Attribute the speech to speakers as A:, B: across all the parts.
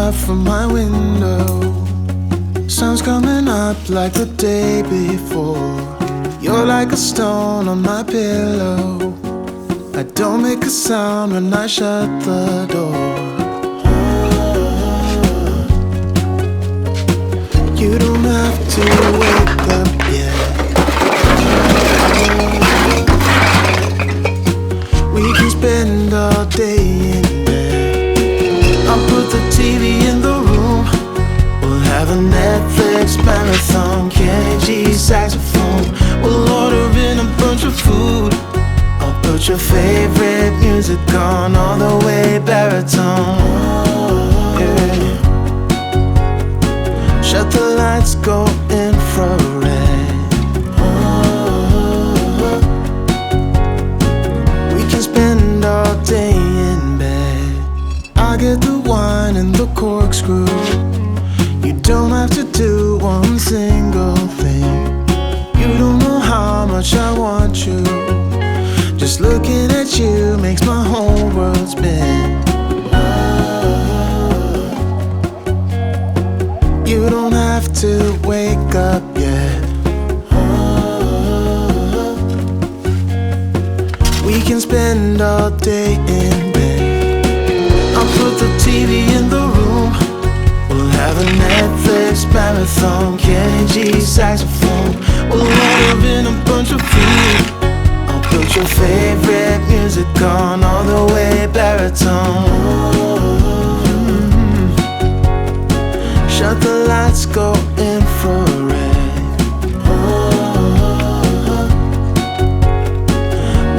A: out from my window. Sun's coming up like the day before. You're like a stone on my pillow. I don't make a sound when I shut the door. You don't have to wake up yet. We can spend all day in bed. I'll put the TV in the room. We'll have a Netflix marathon. Kenny G saxophone. We'll order in a bunch of food. I'll put your favorite music on all the way baritone. Yeah. Shut the lights, go infrared. We can spend all day in bed. I get the wine and the corkscrew. You don't have to do one single thing. You don't know how much I want you. Just looking at you makes my whole world spin. You don't have to wake up yet. We can spend all day in bed. I'll put the TV in the room. We'll have a Netflix marathon. Kenny G saxophone. We'll order in a bunch of food. I'll put your favorite music on all the way baritone. Shut the lights, go infrared.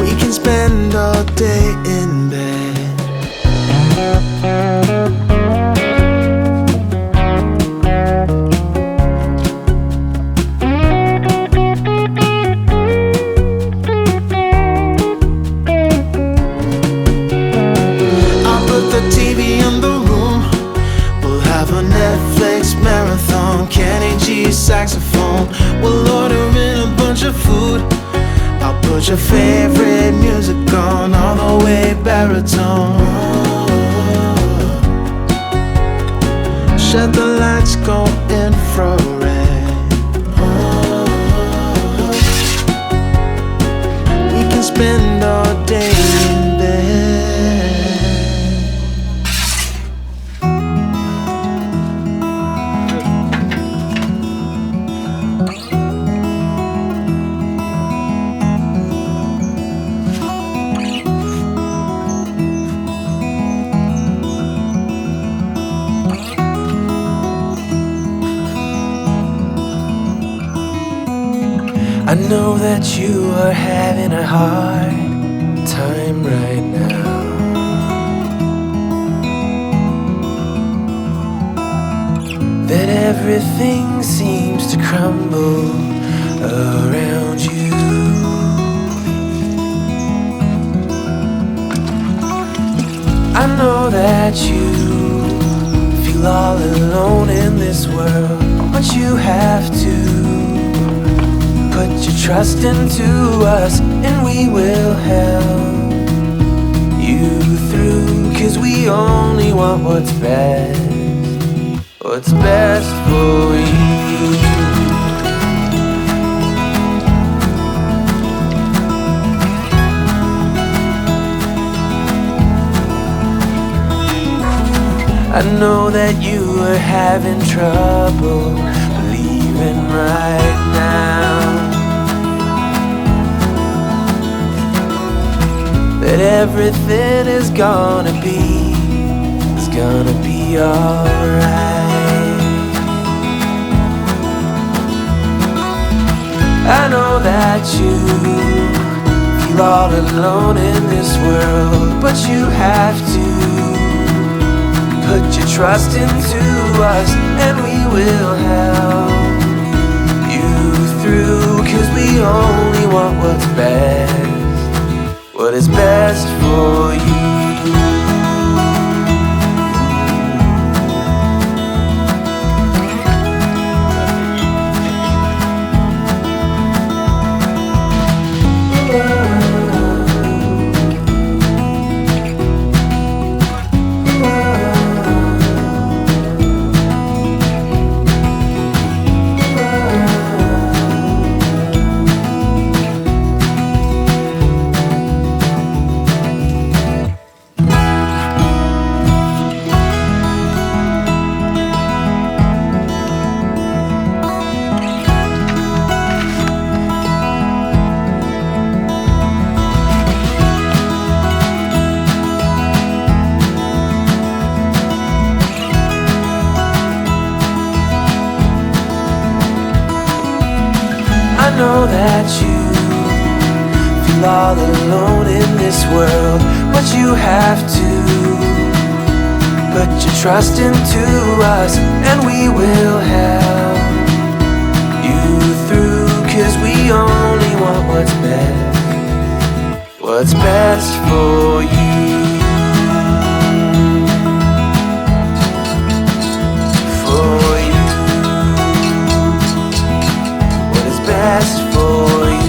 A: We can spend all day in bed. I'll put the TV in the room. We'll have a Netflix marathon. Kenny G saxophone. We'll order in a bunch of food. I'll put your favorite music on all the way baritone. Shut the lights, go infrared. We can spend all day in bed.
B: I know that you are having a hard time right now. That everything seems to crumble around you. I know that you feel all alone in this world, but you have to put your trust into us, and we will help you through. 'Cause we only want what's best for you. I know that you are having trouble believing right now that everything is gonna be alright. I know that you feel all alone in this world, but you have to put your trust into us, and we will help you through. 'Cause we only want what is best for you. know that you feel all alone in this world, but you have to put your trust into us, and we will help you through, 'cause we only want what's best for you. For you, what is best for you.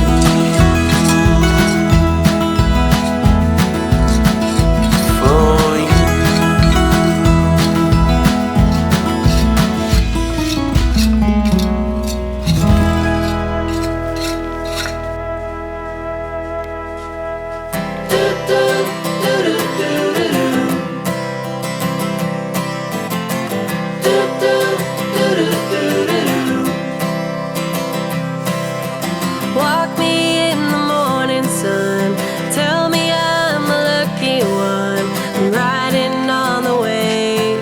C: Walk me in the morning sun, tell me I'm the lucky one. I'm riding on the wave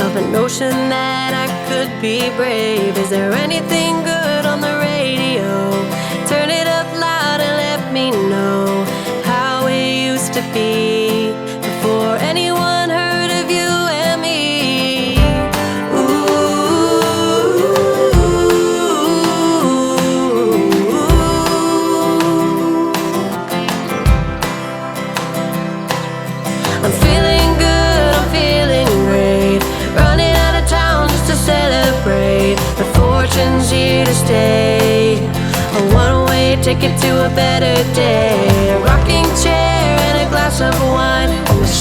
C: of a notion that I could be brave. Is there anything good on the radio? Turn it up loud and let me know how it used to be before anyone heard of you and me. I'm feeling good, I'm feeling great, running out of town just to celebrate. But fortune's here to stay, a one-way ticket to a better day. A rocking chair and a glass of wine, and the